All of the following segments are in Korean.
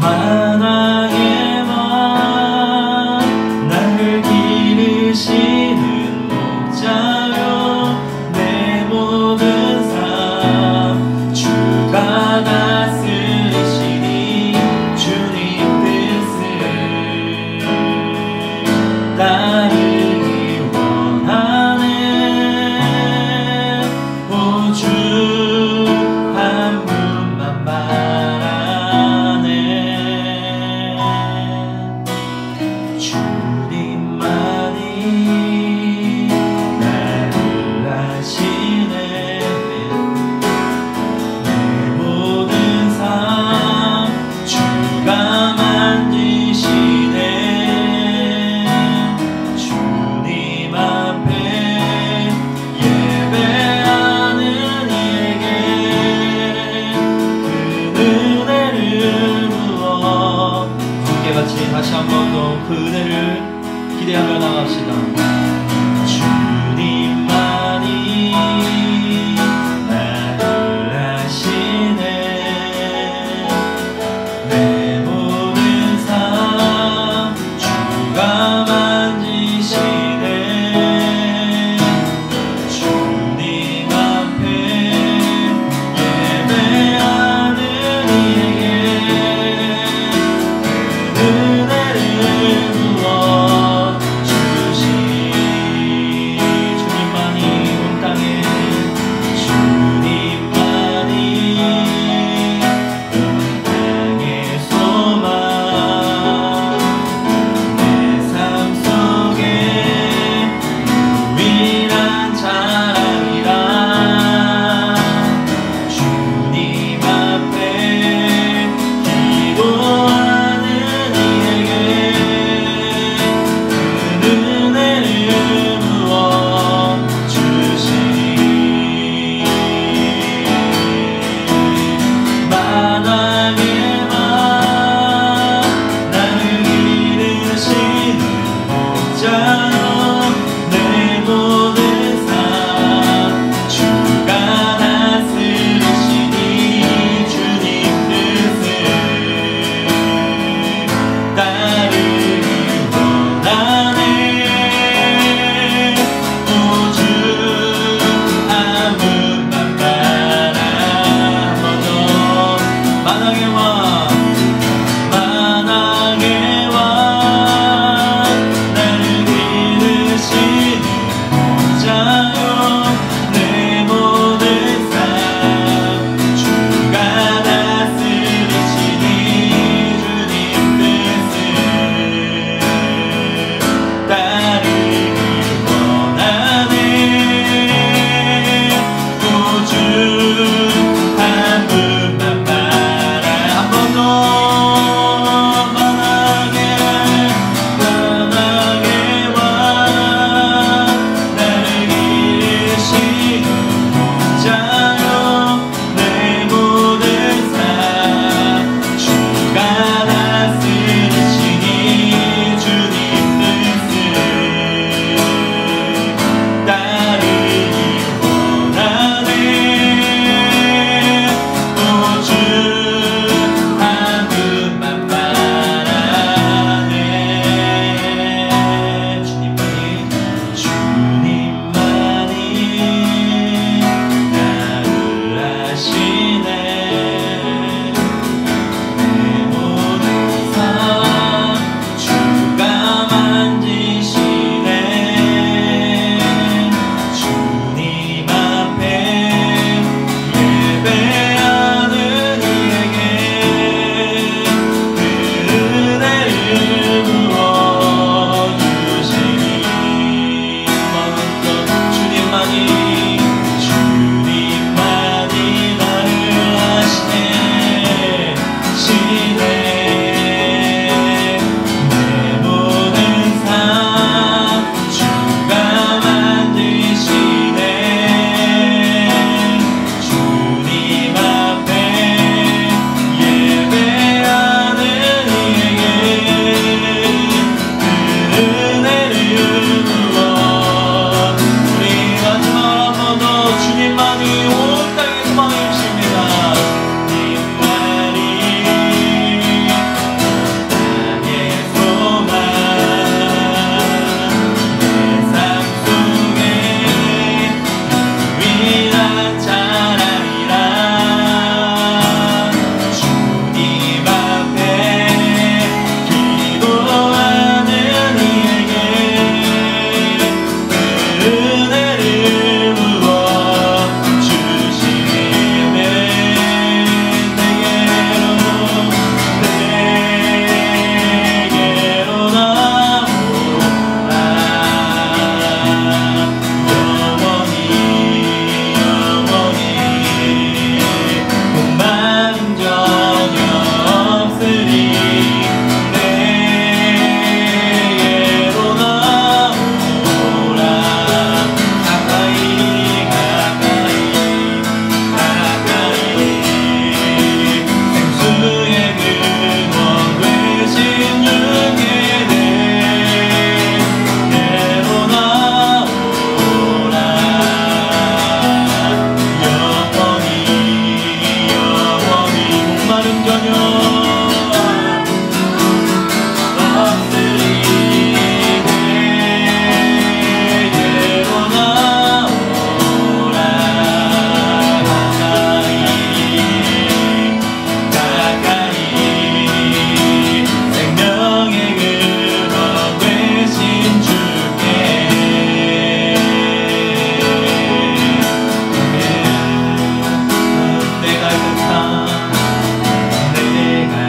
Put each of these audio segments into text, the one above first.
만왕의 왕 나를 기르시는 목자요 내 모든 삶 주가 다스리시니 주님 뜻을 따르기 원하네. 오 주 한 분만 바라네. 주님만이 나를 아시네. 내 모든 삶 주가 만지시네. 주님 앞에 예배하는 이에게 그 은혜를 부어 함께 같이 다시 한 번 더 그 은혜를 기대하며 나갑시다. 주님만이 나를 아시네. 내 모든 삶 주가 만지시네. 주님 앞에 예배하는 이에게 그 은혜를 부어 주시네. 내가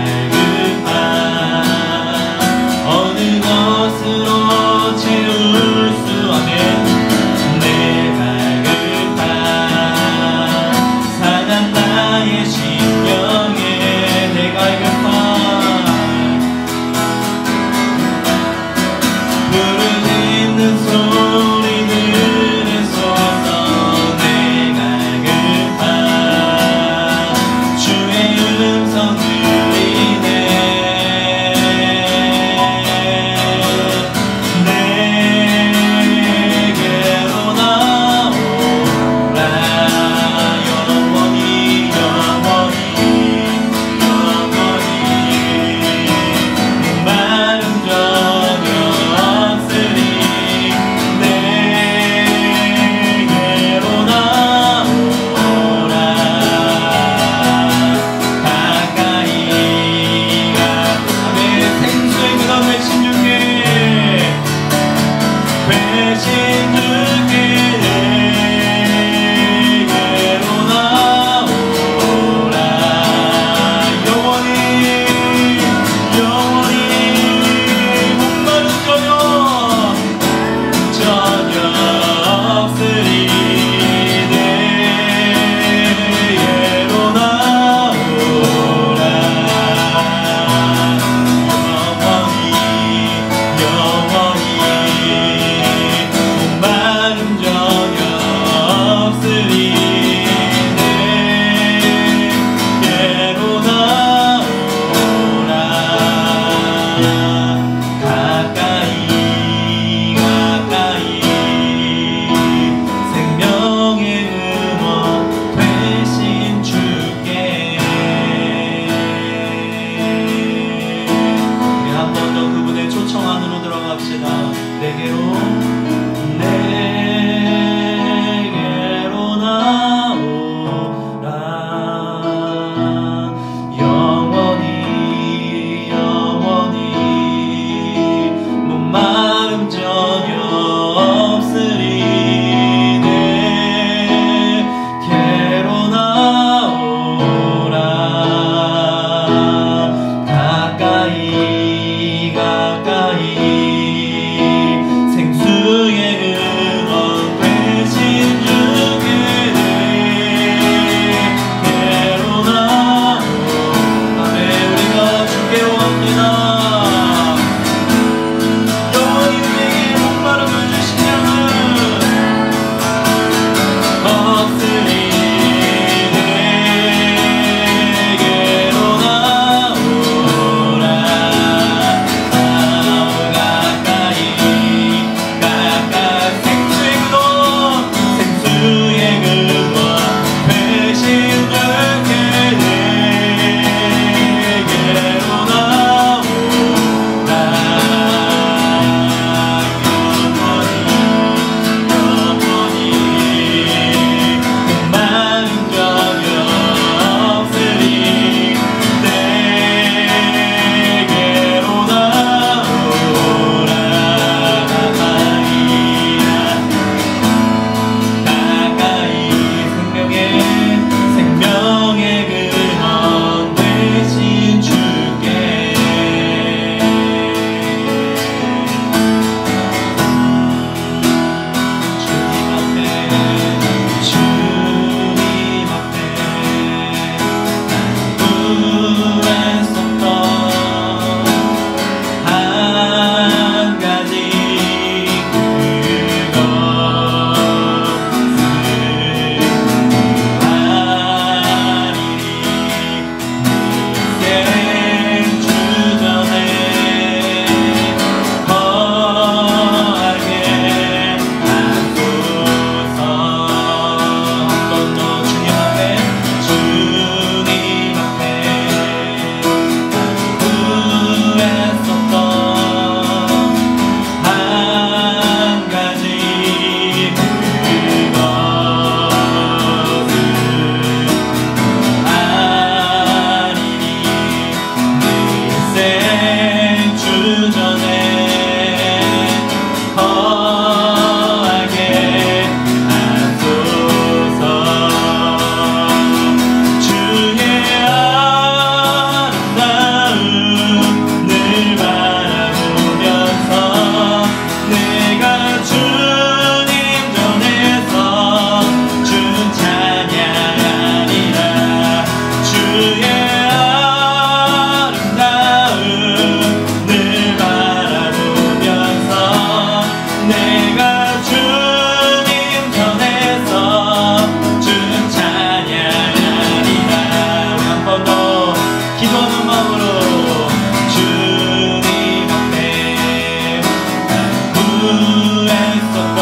마음으로 주님 앞에 난 구했었던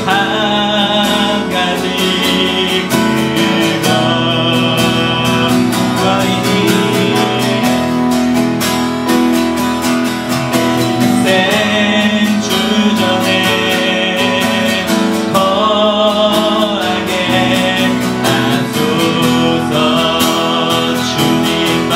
한 가지 그것과이니 주전에 거하게 하소서 주님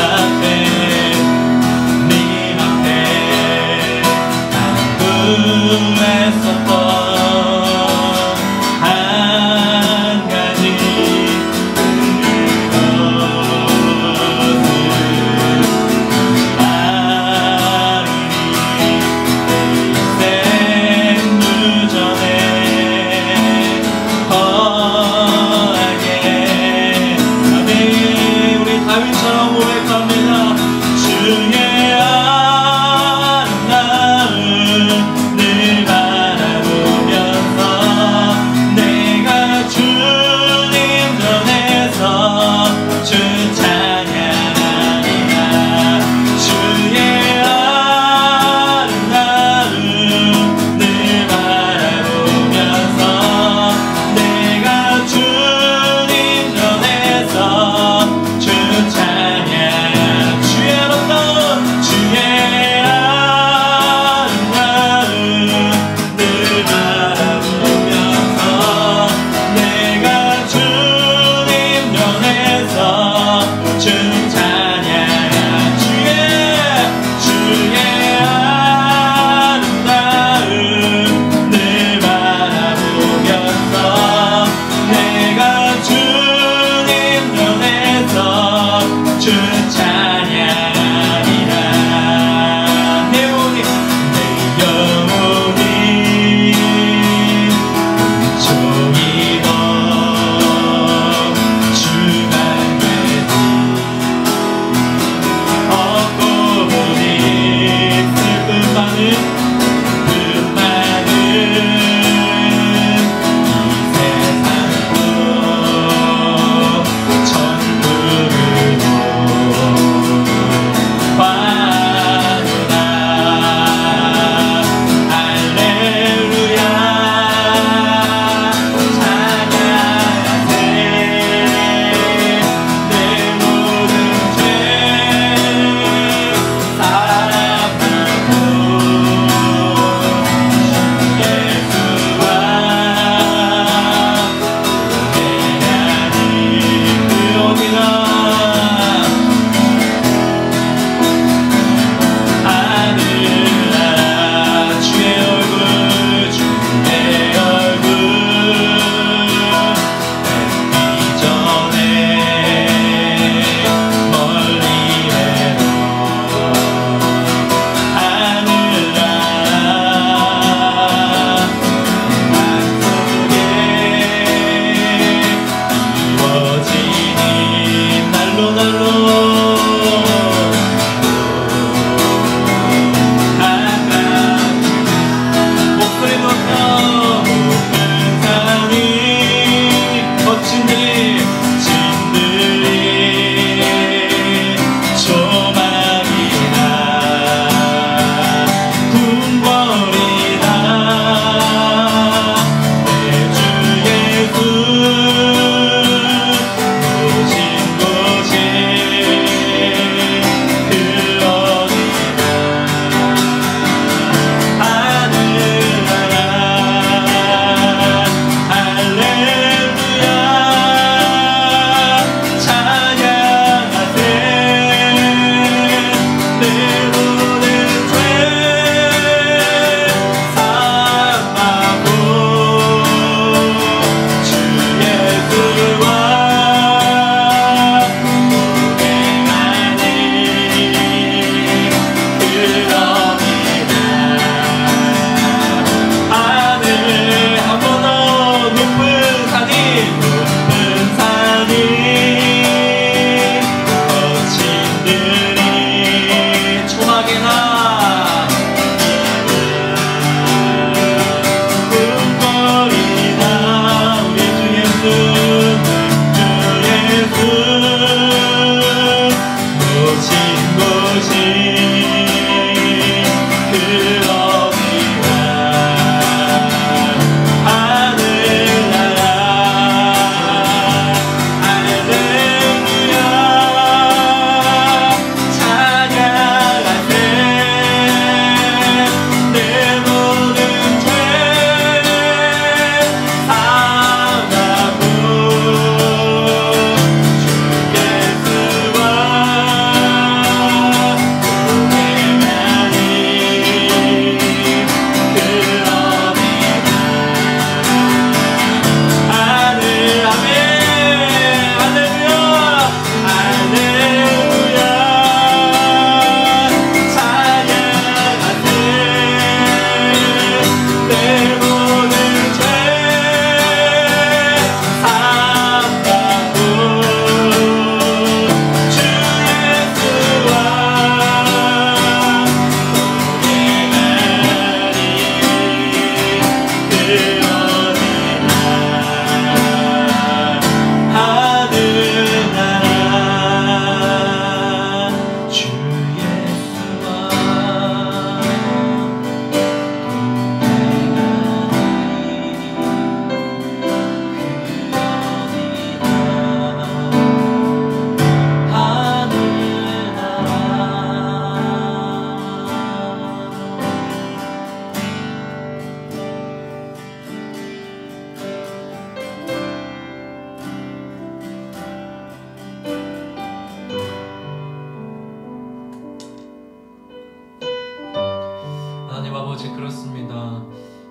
아버지, 그렇습니다.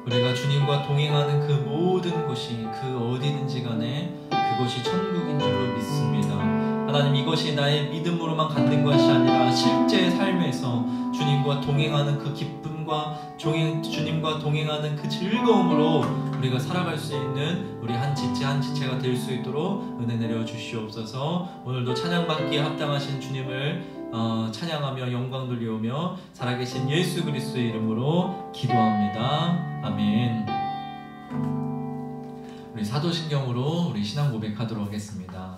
우리가 주님과 동행하는 그 모든 곳이, 그 어디든지 간에 그곳이 천국인 줄로 믿습니다. 하나님, 이것이 나의 믿음으로만 갖는 것이 아니라 실제 삶에서 주님과 동행하는 그 기쁨과 주님과 동행하는 그 즐거움으로 우리가 살아갈 수 있는 우리 한 지체 한 지체가 될 수 있도록 은혜 내려 주시옵소서. 오늘도 찬양받기에 합당하신 주님을 찬양하며 영광 돌리오며 살아계신 예수 그리스도의 이름으로 기도합니다. 아멘. 우리 사도신경으로 우리 신앙 고백하도록 하겠습니다.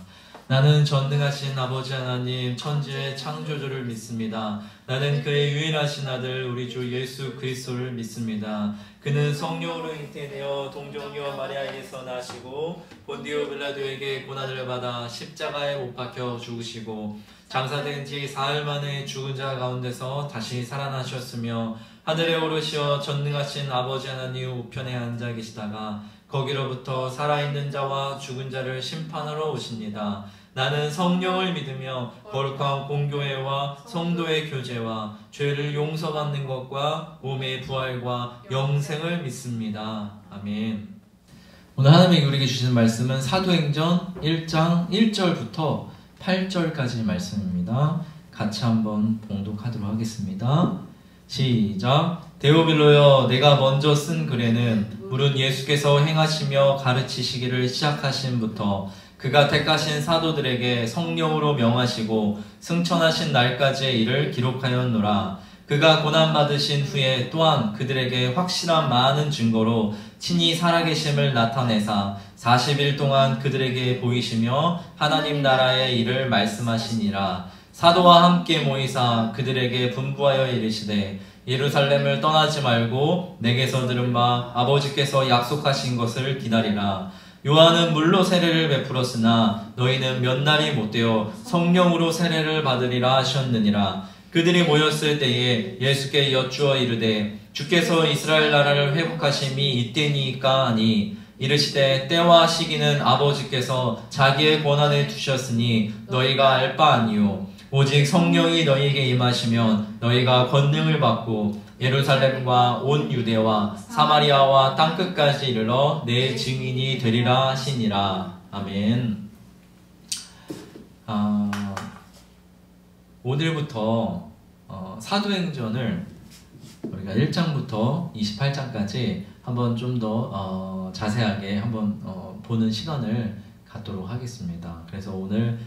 나는 전능하신 아버지 하나님, 천지의 창조주를 믿습니다. 나는 그의 유일하신 아들 우리 주 예수 그리스도를 믿습니다. 그는 성령으로 잉태되어 동정녀 마리아에게서 나시고 본디오 빌라도에게 고난을 받아 십자가에 못 박혀 죽으시고 장사된 지 사흘 만에 죽은 자 가운데서 다시 살아나셨으며 하늘에 오르시어 전능하신 아버지 하나님 우편에 앉아 계시다가 거기로부터 살아있는 자와 죽은 자를 심판하러 오십니다. 나는 성령을 믿으며 거룩한 공교회와 성도의 교제와 죄를 용서받는 것과 몸의 부활과 영생을 믿습니다. 아멘. 오늘 하나님이 우리에게 주시는 말씀은 사도행전 1장 1절부터 8절까지 말씀입니다. 같이 한번 봉독하도록 하겠습니다. 시작. 데오빌로여, 내가 먼저 쓴 글에는 물은 예수께서 행하시며 가르치시기를 시작하신부터 그가 택하신 사도들에게 성령으로 명하시고 승천하신 날까지의 일을 기록하였노라. 그가 고난받으신 후에 또한 그들에게 확실한 많은 증거로 친히 살아계심을 나타내사 40일 동안 그들에게 보이시며 하나님 나라의 일을 말씀하시니라. 사도와 함께 모이사 그들에게 분부하여 이르시되 예루살렘을 떠나지 말고 내게서 들은 바 아버지께서 약속하신 것을 기다리라. 요한은 물로 세례를 베풀었으나 너희는 몇 날이 못되어 성령으로 세례를 받으리라 하셨느니라. 그들이 모였을 때에 예수께 여쭈어 이르되 주께서 이스라엘 나라를 회복하심이 이때니까 하니 이르시되 때와 시기는 아버지께서 자기의 권한에 두셨으니 너희가 알 바 아니요 오직 성령이 너희에게 임하시면 너희가 권능을 받고 예루살렘과 온 유대와 사마리아와 땅끝까지 이르러 내 증인이 되리라 하시니라. 아멘. 오늘부터 사도행전을 우리가 1장부터 28장까지 한번 좀 더 자세하게 한번 보는 시간을 갖도록 하겠습니다. 그래서 오늘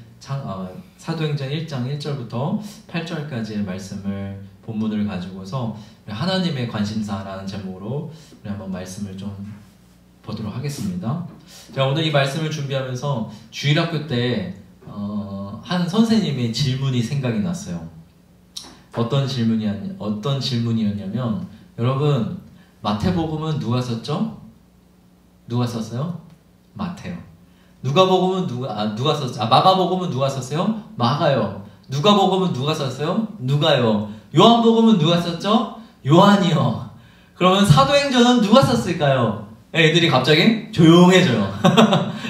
사도행전 1장 1절부터 8절까지의 말씀을 본문을 가지고서 하나님의 관심사라는 제목으로 우리 한번 말씀을 좀 보도록 하겠습니다. 제가 오늘 이 말씀을 준비하면서 주일학교 때 한 선생님의 질문이 생각이 났어요. 어떤 질문이었냐면, 여러분 마태복음은 누가 썼죠? 누가 썼어요? 마태요. 누가복음은 누가 썼죠? 마가복음은 누가 썼어요? 마가요. 누가복음은 누가 썼어요? 누가요. 요한복음은 누가 썼죠? 요한이요. 그러면 사도행전은 누가 썼을까요? 애들이 갑자기 조용해져요.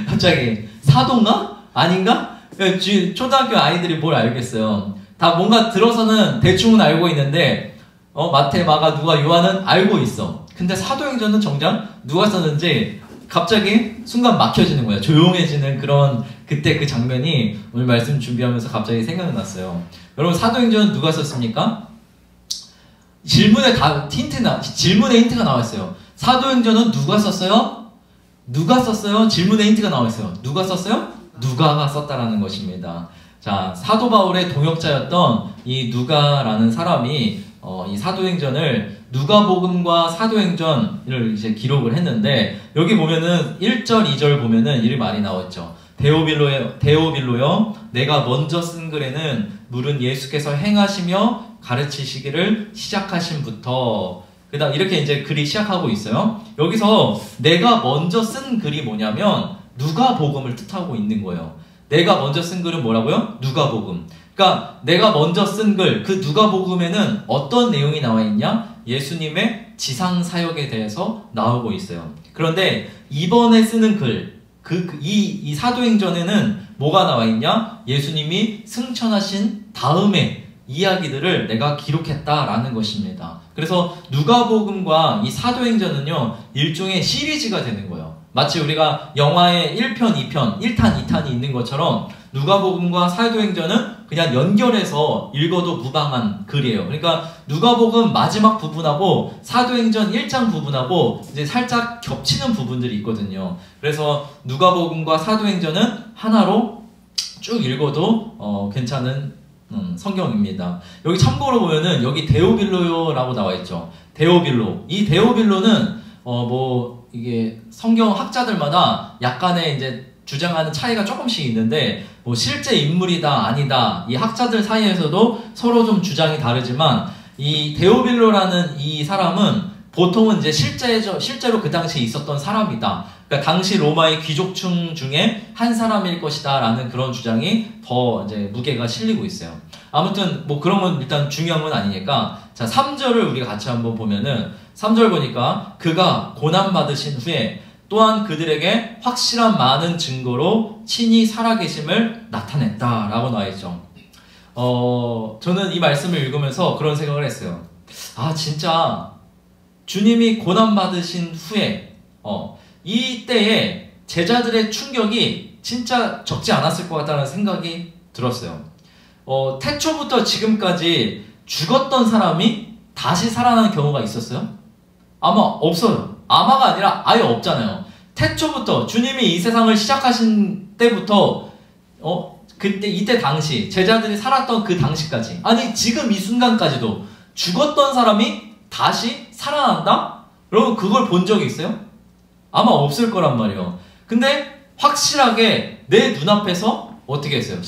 갑자기 사도인가? 아닌가? 초등학교 아이들이 뭘 알겠어요. 다 뭔가 들어서는 대충은 알고 있는데 마태, 마가, 누가, 요한은 알고 있어. 근데 사도행전은 정작 누가 썼는지 갑자기 순간 막혀지는 거예요. 조용해지는 그런 그때 그 장면이 오늘 말씀 준비하면서 갑자기 생각났어요. 여러분 사도행전은 누가 썼습니까? 질문에 힌트가 나와 있어요. 사도행전은 누가 썼어요? 누가 썼어요? 질문에 힌트가 나와 있어요. 누가 썼어요? 누가가 썼다라는 것입니다. 자, 사도 바울의 동역자였던 이 누가라는 사람이 이 사도행전을 누가복음과 사도행전을 이제 기록을 했는데, 여기 보면은 1절, 2절 보면은 이름이 많이 나왔죠. 데오빌로여, 내가 먼저 쓴 글에는 물은 예수께서 행하시며 가르치시기를 시작하신부터, 그다음 이렇게 이제 글이 시작하고 있어요. 여기서 내가 먼저 쓴 글이 뭐냐면 누가복음을 뜻하고 있는 거예요. 내가 먼저 쓴 글은 뭐라고요? 누가복음. 그러니까 내가 먼저 쓴 글, 그 누가복음에는 어떤 내용이 나와 있냐? 예수님의 지상사역에 대해서 나오고 있어요. 그런데 이번에 쓰는 글, 이 사도행전에는 뭐가 나와 있냐? 예수님이 승천하신 다음에 이야기들을 내가 기록했다라는 것입니다. 그래서 누가복음과 이 사도행전은요, 일종의 시리즈가 되는 거예요. 마치 우리가 영화의 1편, 2편, 1탄, 2탄이 있는 것처럼 누가복음과 사도행전은 그냥 연결해서 읽어도 무방한 글이에요. 그러니까 누가복음 마지막 부분하고 사도행전 1장 부분하고 이제 살짝 겹치는 부분들이 있거든요. 그래서 누가복음과 사도행전은 하나로 쭉 읽어도 괜찮은 성경입니다. 여기 참고로 보면은 여기 데오빌로라고 나와 있죠. 데오빌로. 이 데오빌로는 이게 성경 학자들마다 약간의 이제 주장하는 차이가 조금씩 있는데, 실제 인물이다 아니다, 이 학자들 사이에서도 서로 좀 주장이 다르지만, 이 데오빌로라는 이 사람은 보통은 이제 실제로 그 당시에 있었던 사람이다. 그러니까 당시 로마의 귀족층 중에 한 사람일 것이다 라는 그런 주장이 더 이제 무게가 실리고 있어요. 아무튼 그런 건 일단 중요한 건 아니니까, 자, 3절을 우리가 같이 한번 보면은 3절 보니까 그가 고난받으신 후에 또한 그들에게 확실한 많은 증거로 친히 살아계심을 나타냈다라고 나와있죠. 저는 이 말씀을 읽으면서 그런 생각을 했어요. 아, 진짜 주님이 고난받으신 후에 이때에 제자들의 충격이 진짜 적지 않았을 것 같다는 생각이 들었어요. 태초부터 지금까지 죽었던 사람이 다시 살아나는 경우가 있었어요? 아마 없어요. 아마가 아니라 아예 없잖아요. 태초부터 주님이 이 세상을 시작하신 때부터 이때 당시 제자들이 살았던 그 당시까지, 아니 지금 이 순간까지도 죽었던 사람이 다시 살아난다? 여러분 그걸 본 적이 있어요? 아마 없을 거란 말이에요. 근데 확실하게 내 눈앞에서 어떻게 했어요?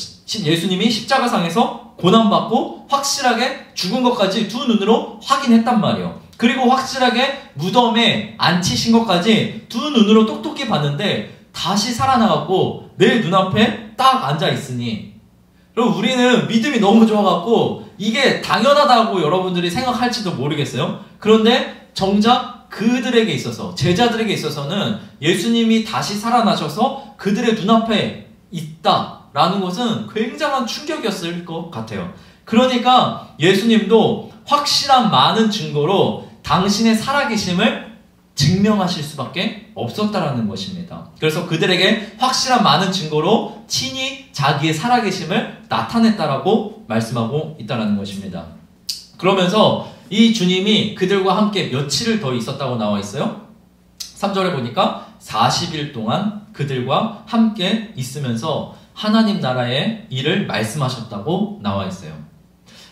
예수님이 십자가상에서 고난받고 확실하게 죽은 것까지 두 눈으로 확인했단 말이에요. 그리고 확실하게 무덤에 앉히신 것까지 두 눈으로 똑똑히 봤는데 다시 살아나갖고 내 눈앞에 딱 앉아있으니, 그럼 우리는 믿음이 너무 좋아갖고 이게 당연하다고 여러분들이 생각할지도 모르겠어요. 그런데 정작 그들에게 있어서, 제자들에게 있어서는 예수님이 다시 살아나셔서 그들의 눈앞에 있다라는 것은 굉장한 충격이었을 것 같아요. 그러니까 예수님도 확실한 많은 증거로 당신의 살아계심을 증명하실 수밖에 없었다라는 것입니다. 그래서 그들에게 확실한 많은 증거로 친히 자기의 살아계심을 나타냈다라고 말씀하고 있다라는 것입니다. 그러면서 이 주님이 그들과 함께 며칠을 더 있었다고 나와 있어요. 3절에 보니까 40일 동안 그들과 함께 있으면서 하나님 나라의 일을 말씀하셨다고 나와 있어요.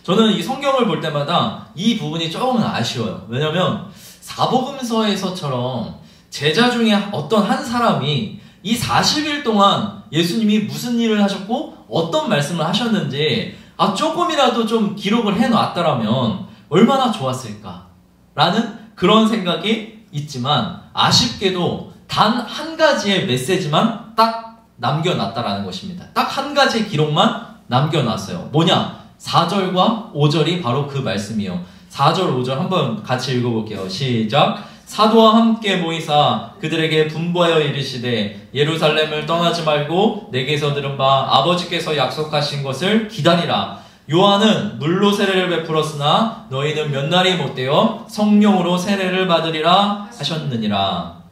저는 이 성경을 볼 때마다 이 부분이 조금은 아쉬워요. 왜냐면 사복음서에서처럼 제자 중에 어떤 한 사람이 이 40일 동안 예수님이 무슨 일을 하셨고 어떤 말씀을 하셨는지 조금이라도 좀 기록을 해놨더라면 얼마나 좋았을까 라는 그런 생각이 있지만, 아쉽게도 단 한 가지의 메시지만 딱 남겨놨다라는 것입니다. 딱 한 가지의 기록만 남겨놨어요. 뭐냐? 4절과 5절이 바로 그 말씀이에요. 4절, 5절 한번 같이 읽어볼게요. 시작. 사도와 함께 모이사 그들에게 분부하여 이르시되 예루살렘을 떠나지 말고 내게서 들은 바 아버지께서 약속하신 것을 기다리라. 요한은 물로 세례를 베풀었으나 너희는 몇 날이 못되어 성령으로 세례를 받으리라 하셨느니라.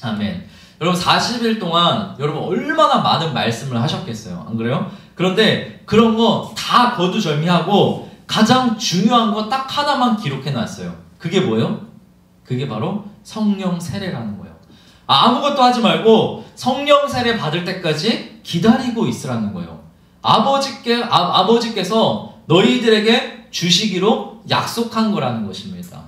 아멘. 여러분 40일 동안 여러분 얼마나 많은 말씀을 하셨겠어요, 안 그래요? 그런데 그런 거 다 거두절미하고 가장 중요한 거 딱 하나만 기록해놨어요. 그게 뭐예요? 그게 바로 성령 세례라는 거예요. 아무것도 하지 말고 성령 세례 받을 때까지 기다리고 있으라는 거예요. 아버지께서 너희들에게 주시기로 약속한 거라는 것입니다.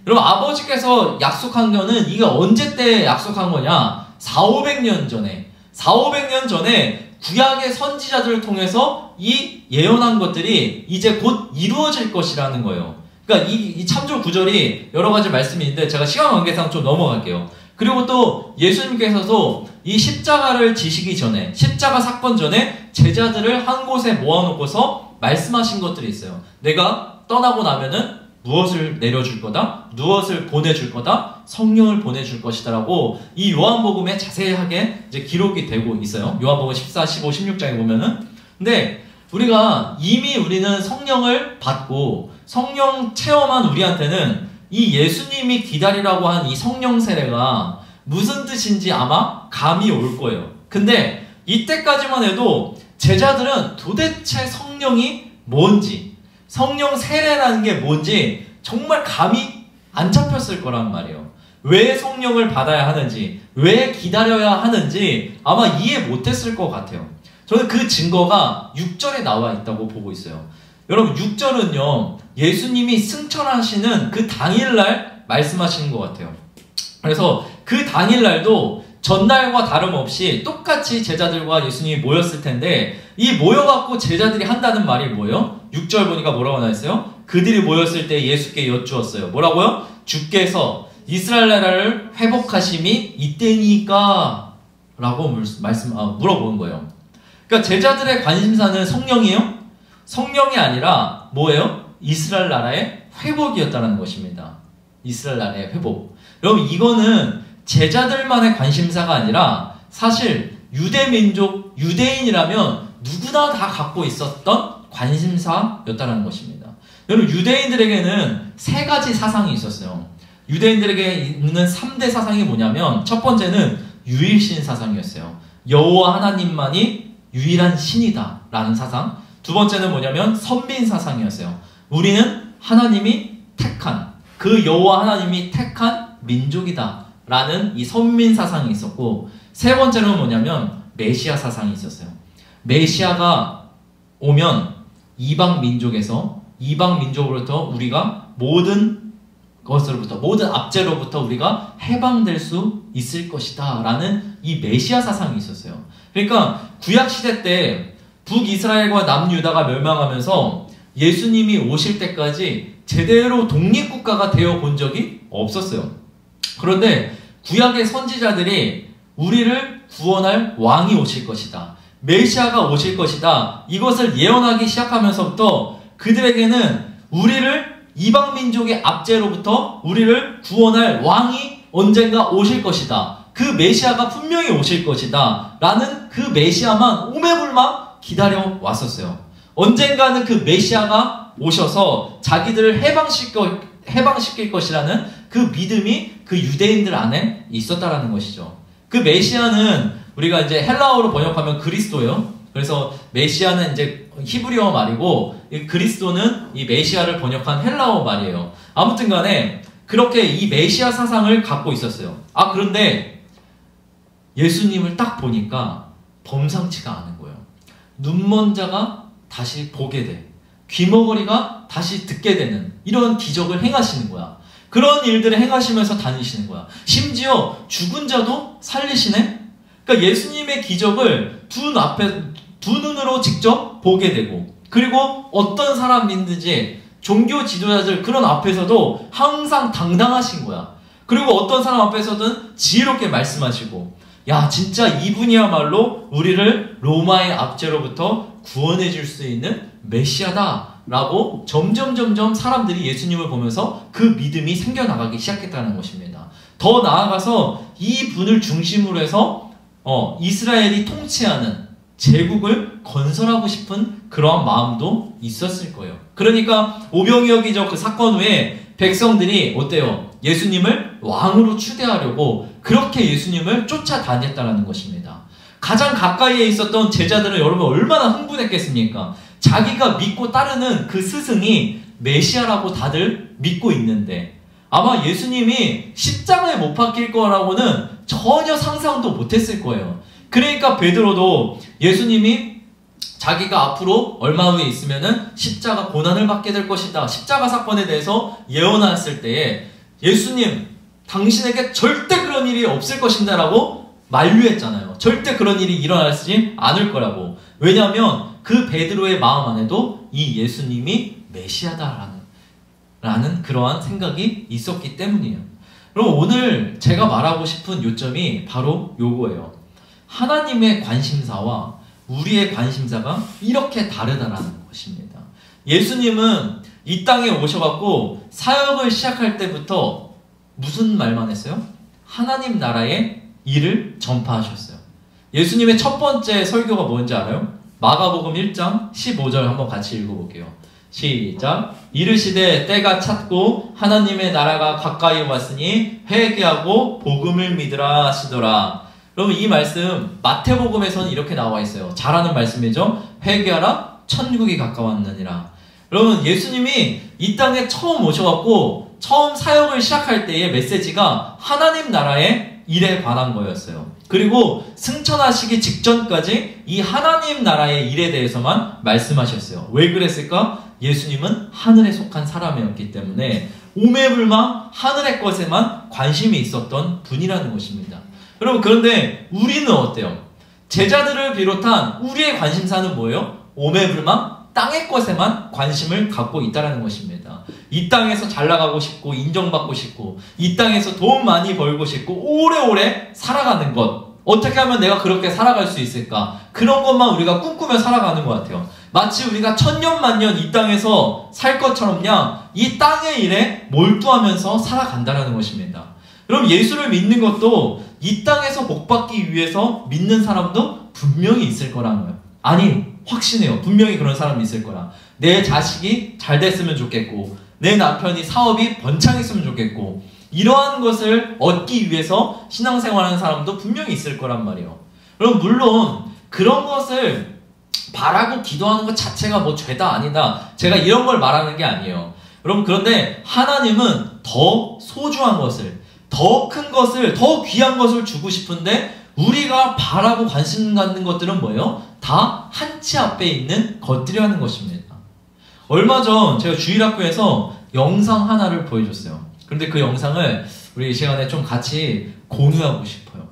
여러분 아버지께서 약속한 거는 이게 언제 때 약속한 거냐? 400~500년 전에 400~500년 전에 구약의 선지자들을 통해서 이 예언한 것들이 이제 곧 이루어질 것이라는 거예요. 그러니까 이 참조 구절이 여러 가지 말씀이 있는데 제가 시간 관계상 좀 넘어갈게요. 그리고 또 예수님께서도 이 십자가를 지시기 전에, 십자가 사건 전에 제자들을 한 곳에 모아놓고서 말씀하신 것들이 있어요. 내가 떠나고 나면은 무엇을 내려줄 거다? 무엇을 보내줄 거다? 성령을 보내줄 것이다 라고 이 요한복음에 자세하게 이제 기록이 되고 있어요. 요한복음 14, 15, 16장에 보면은. 근데 우리가 이미 우리는 성령을 받고 성령 체험한 우리한테는 이 예수님이 기다리라고 한 이 성령 세례가 무슨 뜻인지 아마 감이 올 거예요. 근데 이때까지만 해도 제자들은 도대체 성령이 뭔지, 성령 세례라는 게 뭔지 정말 감이 안 잡혔을 거란 말이에요. 왜 성령을 받아야 하는지, 왜 기다려야 하는지 아마 이해 못했을 것 같아요. 저는 그 증거가 6절에 나와 있다고 보고 있어요. 여러분 6절은요 예수님이 승천하시는 그 당일날 말씀하시는 것 같아요. 그래서 그 당일날도 전날과 다름없이 똑같이 제자들과 예수님이 모였을 텐데 이 모여갖고 제자들이 한다는 말이 뭐예요? 6절 보니까 뭐라고 나와있어요? 그들이 모였을 때 예수께 여쭈었어요. 뭐라고요? 주께서 이스라엘 나라를 회복하심이 이때니까 라고 물어보는 거예요. 그러니까 제자들의 관심사는 성령이에요? 성령이 아니라 뭐예요? 이스라엘 나라의 회복이었다는 것입니다. 이스라엘 나라의 회복. 여러분 이거는 제자들만의 관심사가 아니라 사실 유대민족, 유대인이라면 누구나 다 갖고 있었던 관심사였다는 것입니다. 여러분 유대인들에게는 세 가지 사상이 있었어요. 유대인들에게 있는 3대 사상이 뭐냐면 첫 번째는 유일신 사상이었어요. 여호와 하나님만이 유일한 신이다 라는 사상. 두 번째는 뭐냐면 선민 사상이었어요. 우리는 하나님이 택한, 그 여호와 하나님이 택한 민족이다 라는 이 선민 사상이 있었고, 세 번째는 뭐냐면 메시아 사상이 있었어요. 메시아가 오면 이방 민족으로부터 우리가 모든 것으로부터, 모든 압제로부터 우리가 해방될 수 있을 것이다 라는 이 메시아 사상이 있었어요. 그러니까 구약시대 때 북이스라엘과 남유다가 멸망하면서 예수님이 오실 때까지 제대로 독립국가가 되어 본 적이 없었어요. 그런데 구약의 선지자들이 우리를 구원할 왕이 오실 것이다, 메시아가 오실 것이다, 이것을 예언하기 시작하면서부터 그들에게는 우리를 이방민족의 압제로부터 우리를 구원할 왕이 언젠가 오실 것이다, 그 메시아가 분명히 오실 것이다 라는 그 메시아만 오매불망 기다려 왔었어요. 언젠가는 그 메시아가 오셔서 자기들을 해방시킬 것이라는 그 믿음이 그 유대인들 안에 있었다라는 것이죠. 그 메시아는 우리가 이제 헬라어로 번역하면 그리스도예요. 그래서 메시아는 이제 히브리어 말이고 그리스도는 이 메시아를 번역한 헬라어 말이에요. 아무튼 간에 그렇게 이 메시아 사상을 갖고 있었어요. 그런데 예수님을 딱 보니까 범상치가 않은 거예요. 눈먼 자가 다시 보게 돼, 귀머거리가 다시 듣게 되는 이런 기적을 행하시는 거야. 그런 일들을 행하시면서 다니시는 거야. 심지어 죽은 자도 살리시네? 그러니까 예수님의 기적을 두 눈으로 직접 보게 되고, 그리고 어떤 사람이든지 종교 지도자들 그런 앞에서도 항상 당당하신 거야. 그리고 어떤 사람 앞에서든 지혜롭게 말씀하시고, 야 진짜 이분이야말로 우리를 로마의 압제로부터 구원해 줄 수 있는 메시아다 라고 점점 사람들이 예수님을 보면서 그 믿음이 생겨나가기 시작했다는 것입니다. 더 나아가서 이 분을 중심으로 해서 이스라엘이 통치하는 제국을 건설하고 싶은 그러한 마음도 있었을 거예요. 그러니까 오병이어기적 그 사건 후에 백성들이 어때요? 예수님을 왕으로 추대하려고 그렇게 예수님을 쫓아다녔다는 것입니다. 가장 가까이에 있었던 제자들은 여러분 얼마나 흥분했겠습니까? 자기가 믿고 따르는 그 스승이 메시아라고 다들 믿고 있는데 아마 예수님이 십자가에 못 박힐 거라고는 전혀 상상도 못했을 거예요. 그러니까 베드로도 예수님이 자기가 앞으로 얼마 후에 있으면은 십자가 고난을 받게 될 것이다, 십자가 사건에 대해서 예언했을 때에 예수님 당신에게 절대 그런 일이 없을 것인다 라고 만류했잖아요. 절대 그런 일이 일어나지 않을 거라고. 왜냐하면 그 베드로의 마음 안에도 이 예수님이 메시아다라는 그러한 생각이 있었기 때문이에요. 그럼 오늘 제가 말하고 싶은 요점이 바로 요거예요. 하나님의 관심사와 우리의 관심사가 이렇게 다르다라는 것입니다. 예수님은 이 땅에 오셔갖고 사역을 시작할 때부터 무슨 말만 했어요? 하나님 나라의 일을 전파하셨어요. 예수님의 첫 번째 설교가 뭔지 알아요? 마가복음 1장 15절 한번 같이 읽어볼게요. 시작. 이르시되 때가 찼고 하나님의 나라가 가까이 왔으니 회개하고 복음을 믿으라 하시더라. 여러분 이 말씀 마태복음에서는 이렇게 나와 있어요. 잘하는 말씀이죠. 회개하라 천국이 가까웠느니라. 여러분 예수님이 이 땅에 처음 오셔갖고 처음 사역을 시작할 때의 메시지가 하나님 나라의 일에 관한 거였어요. 그리고 승천하시기 직전까지 이 하나님 나라의 일에 대해서만 말씀하셨어요. 왜 그랬을까? 예수님은 하늘에 속한 사람이었기 때문에 오매불망 하늘의 것에만 관심이 있었던 분이라는 것입니다. 여러분 그런데 우리는 어때요? 제자들을 비롯한 우리의 관심사는 뭐예요? 오매불망 땅의 것에만 관심을 갖고 있다는 것입니다. 이 땅에서 잘 나가고 싶고 인정받고 싶고 이 땅에서 돈 많이 벌고 싶고 오래오래 살아가는 것. 어떻게 하면 내가 그렇게 살아갈 수 있을까? 그런 것만 우리가 꿈꾸며 살아가는 것 같아요. 마치 우리가 천년만년 이 땅에서 살 것처럼요. 이 땅의 일에 몰두하면서 살아간다는 것입니다. 그럼 예수를 믿는 것도 이 땅에서 복받기 위해서 믿는 사람도 분명히 있을 거라는 거예요. 아니 확신해요. 분명히 그런 사람이 있을 거라. 내 자식이 잘 됐으면 좋겠고 내 남편이 사업이 번창했으면 좋겠고 이러한 것을 얻기 위해서 신앙생활하는 사람도 분명히 있을 거란 말이에요. 그럼 물론 그런 것을 바라고 기도하는 것 자체가 뭐 죄다 아니다. 제가 이런 걸 말하는 게 아니에요. 여러분 그런데 하나님은 더 소중한 것을 더 큰 것을 더 귀한 것을 주고 싶은데 우리가 바라고 관심 갖는 것들은 뭐예요? 다 한치 앞에 있는 것들이라는 것입니다. 얼마 전 제가 주일학교에서 영상 하나를 보여줬어요. 그런데 그 영상을 우리 이 시간에 좀 같이 공유하고 싶어요.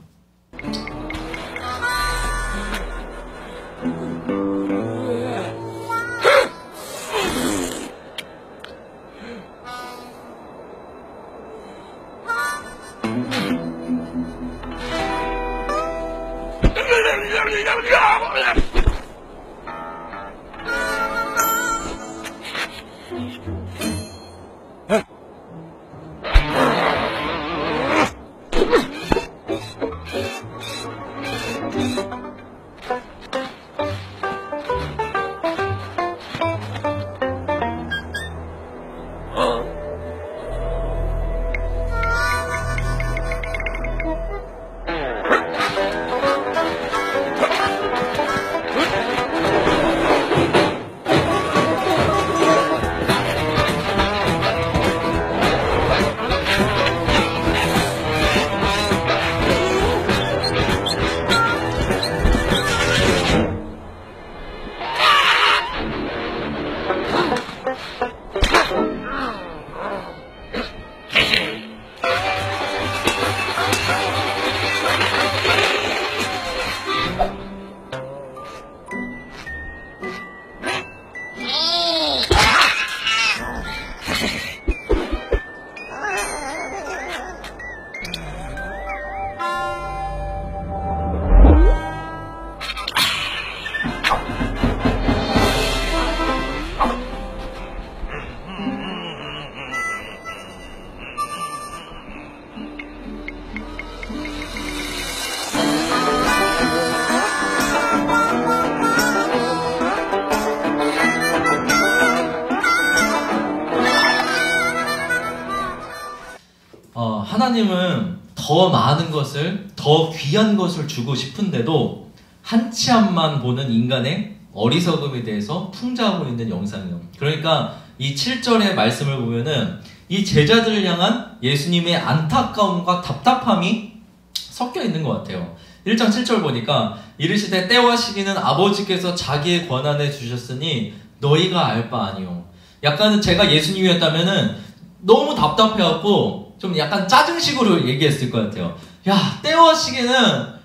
하나님은 더 많은 것을, 더 귀한 것을 주고 싶은데도 한치 앞만 보는 인간의 어리석음에 대해서 풍자하고 있는 영상이에요. 그러니까 이 7절의 말씀을 보면은 이 제자들을 향한 예수님의 안타까움과 답답함이 섞여 있는 것 같아요. 1장 7절 보니까 이르시되 때와 시기는 아버지께서 자기의 권한에 주셨으니 너희가 알 바 아니오. 약간은 제가 예수님이었다면은 너무 답답해갖고 좀 약간 짜증식으로 얘기했을 것 같아요. 야, 때와 시기는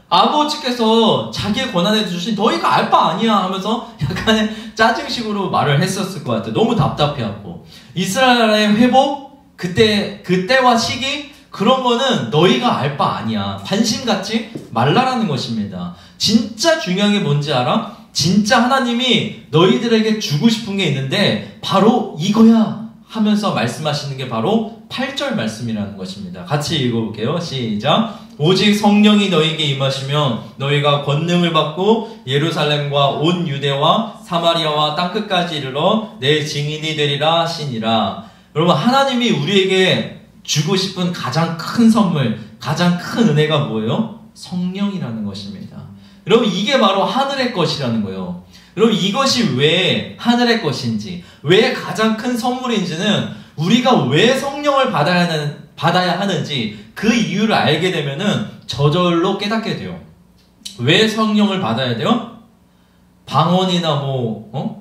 아버지께서 자기의 권한에 주신 너희가 알 바 아니야 하면서 약간의 짜증식으로 말을 했었을 것 같아요. 너무 답답해갖고. 이스라엘의 회복, 그때와 시기, 그런 거는 너희가 알 바 아니야. 관심 갖지 말라라는 것입니다. 진짜 중요한 게 뭔지 알아? 진짜 하나님이 너희들에게 주고 싶은 게 있는데 바로 이거야 하면서 말씀하시는 게 바로 8절 말씀이라는 것입니다. 같이 읽어볼게요. 시작. 오직 성령이 너희에게 임하시면 너희가 권능을 받고 예루살렘과 온 유대와 사마리아와 땅끝까지 이르러 내 증인이 되리라 하시니라. 여러분, 하나님이 우리에게 주고 싶은 가장 큰 선물, 가장 큰 은혜가 뭐예요? 성령이라는 것입니다. 여러분, 이게 바로 하늘의 것이라는 거예요. 여러분, 이것이 왜 하늘의 것인지, 왜 가장 큰 선물인지는 우리가 왜 성령을 받아야 하는지 그 이유를 알게 되면은 저절로 깨닫게 돼요. 왜 성령을 받아야 돼요? 방언이나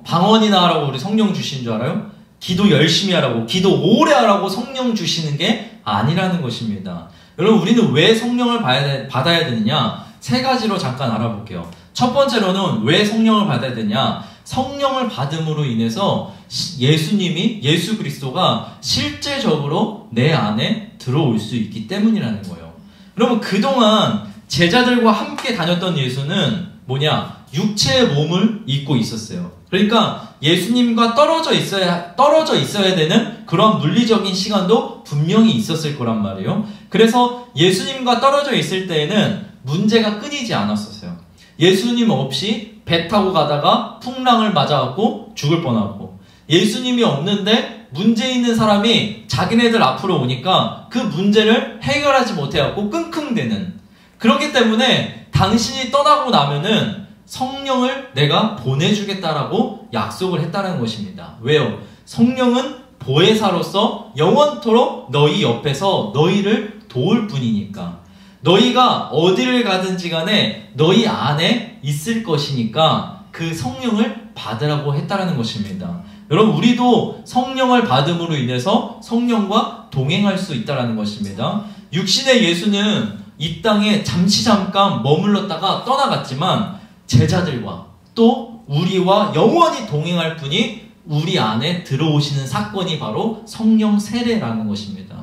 방언이나 하라고 우리 성령 주신 줄 알아요? 기도 열심히 하라고, 기도 오래 하라고 성령 주시는 게 아니라는 것입니다. 여러분, 우리는 왜 성령을 받아야 되느냐? 세 가지로 잠깐 알아볼게요. 첫 번째로는 왜 성령을 받아야 되냐? 성령을 받음으로 인해서 예수 그리스도가 실제적으로 내 안에 들어올 수 있기 때문이라는 거예요. 여러분, 그동안 제자들과 함께 다녔던 예수는 뭐냐? 육체의 몸을 입고 있었어요. 그러니까 예수님과 떨어져 있어야 되는 그런 물리적인 시간도 분명히 있었을 거란 말이에요. 그래서 예수님과 떨어져 있을 때에는 문제가 끊이지 않았었어요. 예수님 없이 배 타고 가다가 풍랑을 맞아갖고 죽을 뻔하고, 예수님이 없는데 문제 있는 사람이 자기네들 앞으로 오니까 그 문제를 해결하지 못해갖고 끙끙대는, 그렇기 때문에 당신이 떠나고 나면은 성령을 내가 보내주겠다라고 약속을 했다는 것입니다. 왜요? 성령은 보혜사로서 영원토록 너희 옆에서 너희를 도울 뿐이니까. 너희가 어디를 가든지 간에 너희 안에 있을 것이니까 그 성령을 받으라고 했다라는 것입니다. 여러분, 우리도 성령을 받음으로 인해서 성령과 동행할 수 있다라는 것입니다. 육신의 예수는 이 땅에 잠깐 머물렀다가 떠나갔지만 제자들과 또 우리와 영원히 동행할 분이 우리 안에 들어오시는 사건이 바로 성령 세례라는 것입니다.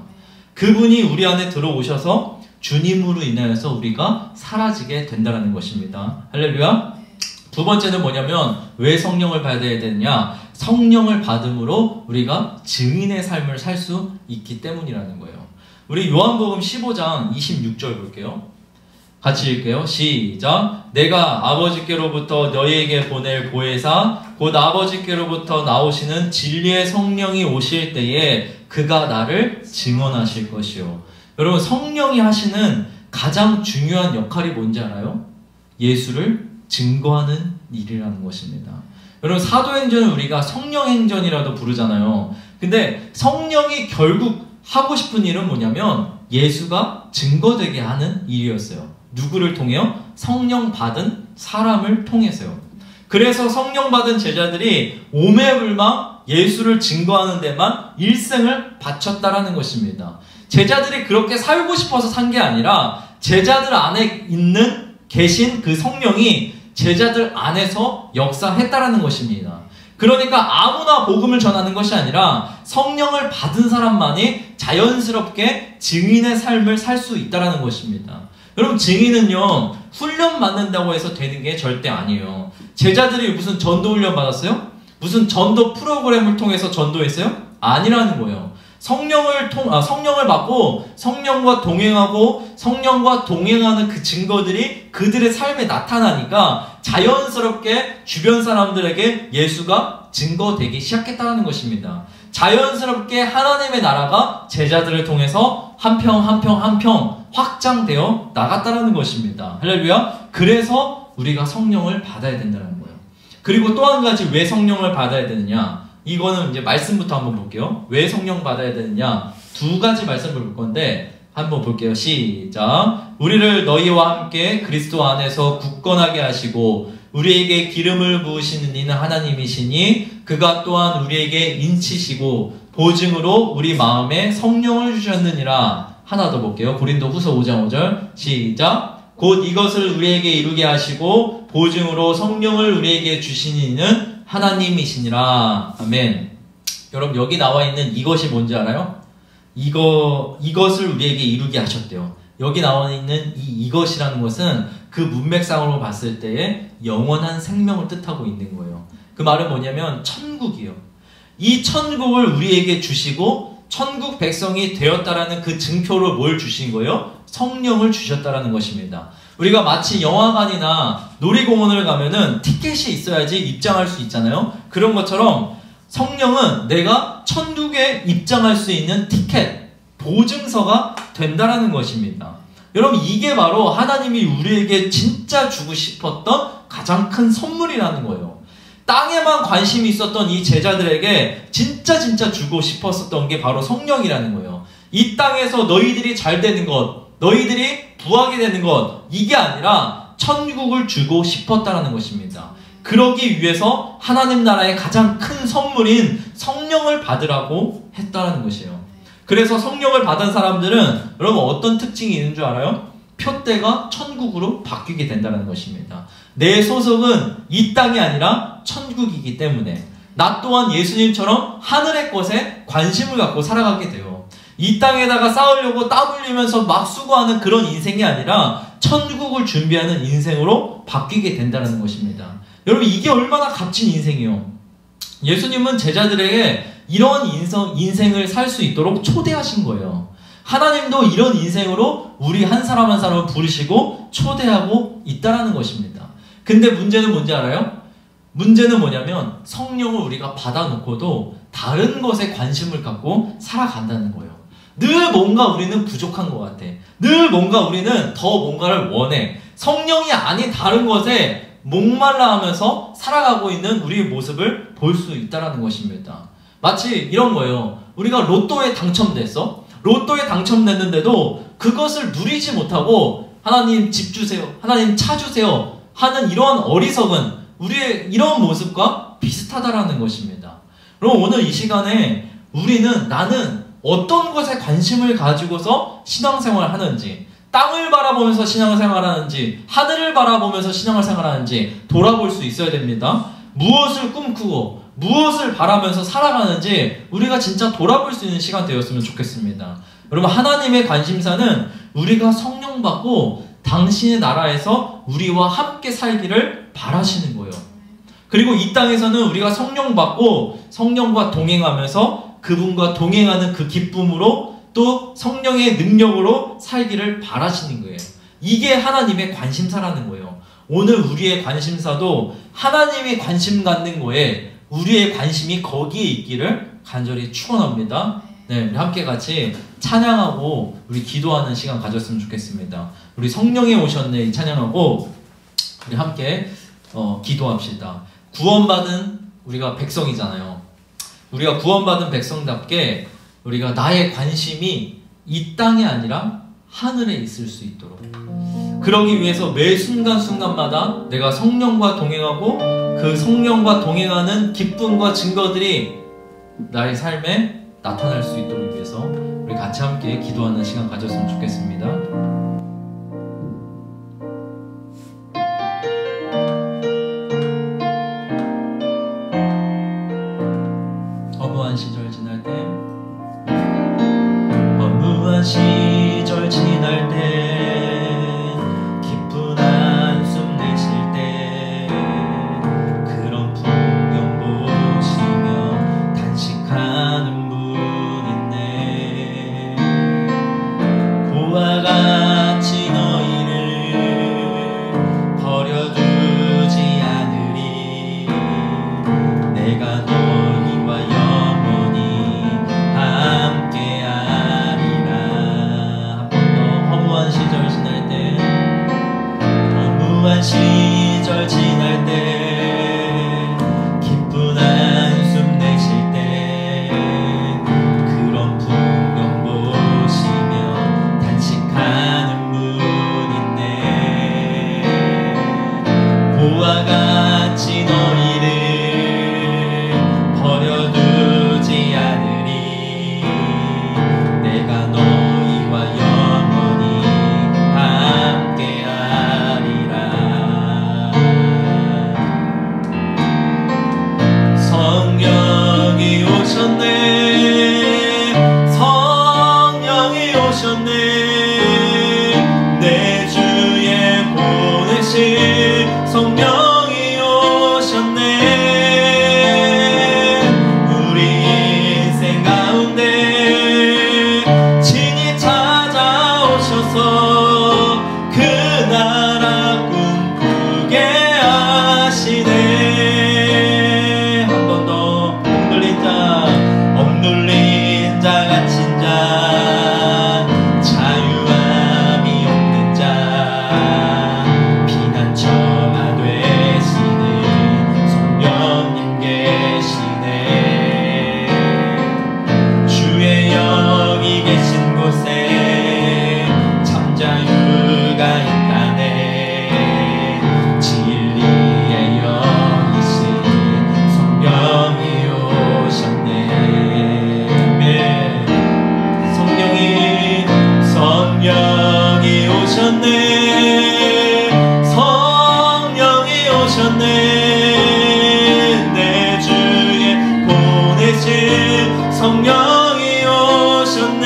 그분이 우리 안에 들어오셔서 주님으로 인하여서 우리가 사라지게 된다는 것입니다. 할렐루야. 두 번째는 뭐냐면 왜 성령을 받아야 되느냐? 성령을 받음으로 우리가 증인의 삶을 살 수 있기 때문이라는 거예요. 우리 요한복음 15장 26절 볼게요. 같이 읽게요. 시작. 내가 아버지께로부터 너희에게 보낼 보혜사 곧 아버지께로부터 나오시는 진리의 성령이 오실 때에 그가 나를 증언하실 것이요. 여러분, 성령이 하시는 가장 중요한 역할이 뭔지 알아요? 예수를 증거하는 일이라는 것입니다. 여러분, 사도행전을 우리가 성령행전이라도 부르잖아요. 근데 성령이 결국 하고 싶은 일은 뭐냐면 예수가 증거되게 하는 일이었어요. 누구를 통해요? 성령 받은 사람을 통해서요. 그래서 성령 받은 제자들이 오매불망 예수를 증거하는 데만 일생을 바쳤다라는 것입니다. 제자들이 그렇게 살고 싶어서 산 게 아니라 제자들 안에 계신 그 성령이 제자들 안에서 역사했다라는 것입니다. 그러니까 아무나 복음을 전하는 것이 아니라 성령을 받은 사람만이 자연스럽게 증인의 삶을 살 수 있다는 것입니다. 여러분, 증인은요, 훈련 받는다고 해서 되는 게 절대 아니에요. 제자들이 무슨 전도 훈련 받았어요? 무슨 전도 프로그램을 통해서 전도했어요? 아니라는 거예요. 성령을 받고 성령과 동행하고 성령과 동행하는 그 증거들이 그들의 삶에 나타나니까 자연스럽게 주변 사람들에게 예수가 증거되기 시작했다는 것입니다. 자연스럽게 하나님의 나라가 제자들을 통해서 한 평 확장되어 나갔다는 것입니다. 할렐루야. 그래서 우리가 성령을 받아야 된다는 거예요. 그리고 또 한 가지 왜 성령을 받아야 되느냐? 이거는 이제 말씀부터 한번 볼게요. 왜 성령 받아야 되느냐? 두 가지 말씀을 볼 건데 한번 볼게요. 시작. 우리를 너희와 함께 그리스도 안에서 굳건하게 하시고 우리에게 기름을 부으시는 이는 하나님이시니 그가 또한 우리에게 인치시고 보증으로 우리 마음에 성령을 주셨느니라. 하나 더 볼게요. 고린도후서 5장 5절 시작. 곧 이것을 우리에게 이루게 하시고 보증으로 성령을 우리에게 주시는 이는 하나님이시니라. 아멘. 여러분, 여기 나와 있는 이것이 뭔지 알아요? 이것을 우리에게 이루게 하셨대요. 여기 나와 있는 이것이라는 것은 그 문맥상으로 봤을 때에 영원한 생명을 뜻하고 있는 거예요. 그 말은 뭐냐면 천국이요. 이 천국을 우리에게 주시고 천국 백성이 되었다라는 그 증표로 뭘 주신 거예요? 성령을 주셨다라는 것입니다. 우리가 마치 영화관이나 놀이공원을 가면은 티켓이 있어야지 입장할 수 있잖아요. 그런 것처럼 성령은 내가 천국에 입장할 수 있는 티켓, 보증서가 된다라는 것입니다. 여러분, 이게 바로 하나님이 우리에게 진짜 주고 싶었던 가장 큰 선물이라는 거예요. 땅에만 관심이 있었던 이 제자들에게 진짜 주고 싶었었던 게 바로 성령이라는 거예요. 이 땅에서 너희들이 잘 되는 것, 너희들이 부하게 되는 것, 이게 아니라 천국을 주고 싶었다라는 것입니다. 그러기 위해서 하나님 나라의 가장 큰 선물인 성령을 받으라고 했다라는 것이에요. 그래서 성령을 받은 사람들은 여러분 어떤 특징이 있는 줄 알아요? 표대가 천국으로 바뀌게 된다는 것입니다. 내 소속은 이 땅이 아니라 천국이기 때문에 나 또한 예수님처럼 하늘의 것에 관심을 갖고 살아가게 돼요. 이 땅에다가 쌓으려고 땀 흘리면서 막 수고하는 그런 인생이 아니라 천국을 준비하는 인생으로 바뀌게 된다는 것입니다. 여러분, 이게 얼마나 값진 인생이에요. 예수님은 제자들에게 이런 인생을 살 수 있도록 초대하신 거예요. 하나님도 이런 인생으로 우리 한 사람 한 사람을 부르시고 초대하고 있다라는 것입니다. 근데 문제는 뭔지 알아요? 문제는 뭐냐면 성령을 우리가 받아놓고도 다른 것에 관심을 갖고 살아간다는 거예요. 늘 뭔가 우리는 부족한 것 같아. 늘 뭔가 우리는 더 뭔가를 원해. 성령이 아닌 다른 것에 목말라 하면서 살아가고 있는 우리의 모습을 볼 수 있다는 것입니다. 마치 이런 거예요. 우리가 로또에 당첨됐어. 로또에 당첨됐는데도 그것을 누리지 못하고 하나님 집 주세요, 하나님 차 주세요 하는 이러한 어리석은 우리의 이런 모습과 비슷하다라는 것입니다. 그럼 오늘 이 시간에 나는 어떤 것에 관심을 가지고서 신앙생활을 하는지, 땅을 바라보면서 신앙생활을 하는지, 하늘을 바라보면서 신앙생활을 하는지 돌아볼 수 있어야 됩니다. 무엇을 꿈꾸고 무엇을 바라면서 살아가는지 우리가 진짜 돌아볼 수 있는 시간 되었으면 좋겠습니다. 여러분, 하나님의 관심사는 우리가 성령 받고 당신의 나라에서 우리와 함께 살기를 바라시는 거예요. 그리고 이 땅에서는 우리가 성령 받고 성령과 동행하면서 그분과 동행하는 그 기쁨으로 또 성령의 능력으로 살기를 바라시는 거예요. 이게 하나님의 관심사라는 거예요. 오늘 우리의 관심사도 하나님이 관심 갖는 거에 우리의 관심이 거기에 있기를 간절히 축원합니다. 네, 우리 함께 같이 찬양하고 우리 기도하는 시간 가졌으면 좋겠습니다. 우리 성령이 오셨네 이 찬양하고 우리 함께 기도합시다. 구원받은 우리가 백성이잖아요. 우리가 구원받은 백성답게 우리가 나의 관심이 이 땅이 아니라 하늘에 있을 수 있도록, 그러기 위해서 매 순간순간마다 내가 성령과 동행하고 그 성령과 동행하는 기쁨과 증거들이 나의 삶에 나타날 수 있도록 위해서 우리 같이 함께 기도하는 시간 가졌으면 좋겠습니다. 허무한 시절 지날 때, 허무한 시절 지날 때, 깊은 한숨 내쉴 때, 그런 풍경 보시며 단식하는 분 있네. 고와 같이 너희를 버려두지 않으리. 내가 너희와 영원히 함께하리라. 한 번 더. 허무한 시절 억눌린 자 갇힌 자 자유함이 없는 자 피난처가 되시는 성령님 계시네. 주의 영이 계신 곳에 참 자유가 있다네. 진리의 영이신 성령이 오셨네. 성령이 오셨네. 성령이 오셨네. 내 주에 보내신 성령이 오셨네.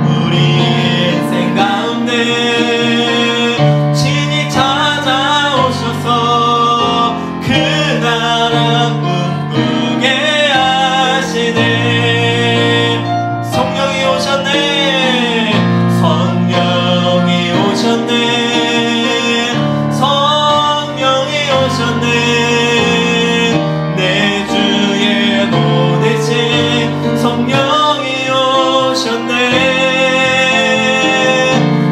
우리 인생 가운데 친히 찾아오셔서 그 나라 꿈꾸게 하시네. 성령이 오셨네. 성령이 오셨네. 성령이 오셨네. 내 주에 보내신 성령이 오셨네.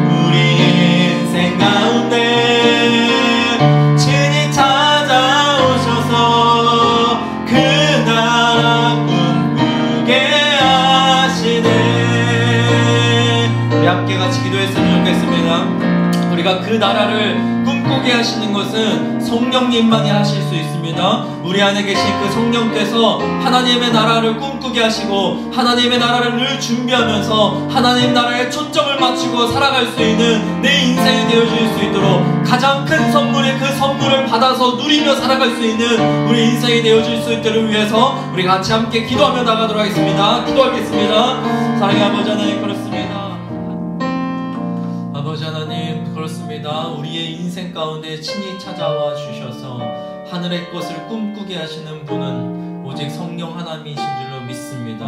우리 인생 가운데 친히 찾아오셔서 그 나라 꿈꾸게 하시네. 우리 함께 같이 기도했으면 좋겠습니다. 우리가 그 나라를 꿈꾸게 하시는 것은 성령님만이 하실 수 있습니다. 우리 안에 계신 그 성령께서 하나님의 나라를 꿈꾸게 하시고 하나님의 나라를 늘 준비하면서 하나님 나라에 초점을 맞추고 살아갈 수 있는 내 인생이 되어질 수 있도록 가장 큰 선물의 그 선물을 받아서 누리며 살아갈 수 있는 우리 인생이 되어질 수 있도록 위해서 우리 같이 함께 기도하며 나가도록 하겠습니다. 기도하겠습니다. 사랑의 아버지 하나님, 그렇습니다. 아버지 하나님, 그렇습니다. 우리의 인생 가운데 친히 찾아와 주셔서 하늘의 것을 꿈꾸게 하시는 분은 오직 성령 하나님이신 줄로 믿습니다.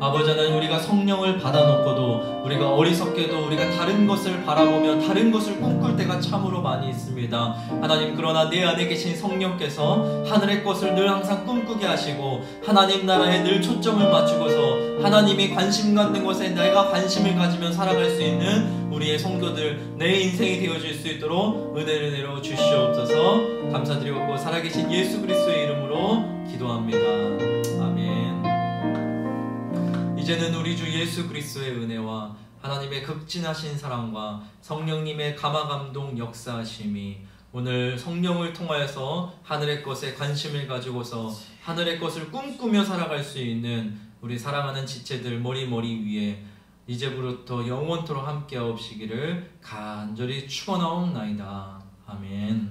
아버지 하나님, 우리가 성령을 받아놓고도 우리가 어리석게도 우리가 다른 것을 바라보며 다른 것을 꿈꿀 때가 참으로 많이 있습니다. 하나님, 그러나 내 안에 계신 성령께서 하늘의 것을 늘 항상 꿈꾸게 하시고 하나님 나라에 늘 초점을 맞추고서 하나님이 관심 갖는 것에 내가 관심을 가지며 살아갈 수 있는 우리의 성도들, 내 인생이 되어질 수 있도록 은혜를 내려 주시옵소서. 감사드리고 살아계신 예수 그리스도의 이름으로 기도합니다. 아멘. 이제는 우리 주 예수 그리스도의 은혜와 하나님의 극진하신 사랑과 성령님의 감화감동 역사하심이 오늘 성령을 통하여서 하늘의 것에 관심을 가지고서 하늘의 것을 꿈꾸며 살아갈 수 있는 우리 사랑하는 지체들 머리 위에 이제부터 영원토록 함께하옵시기를 간절히 축원하옵나이다. 아멘.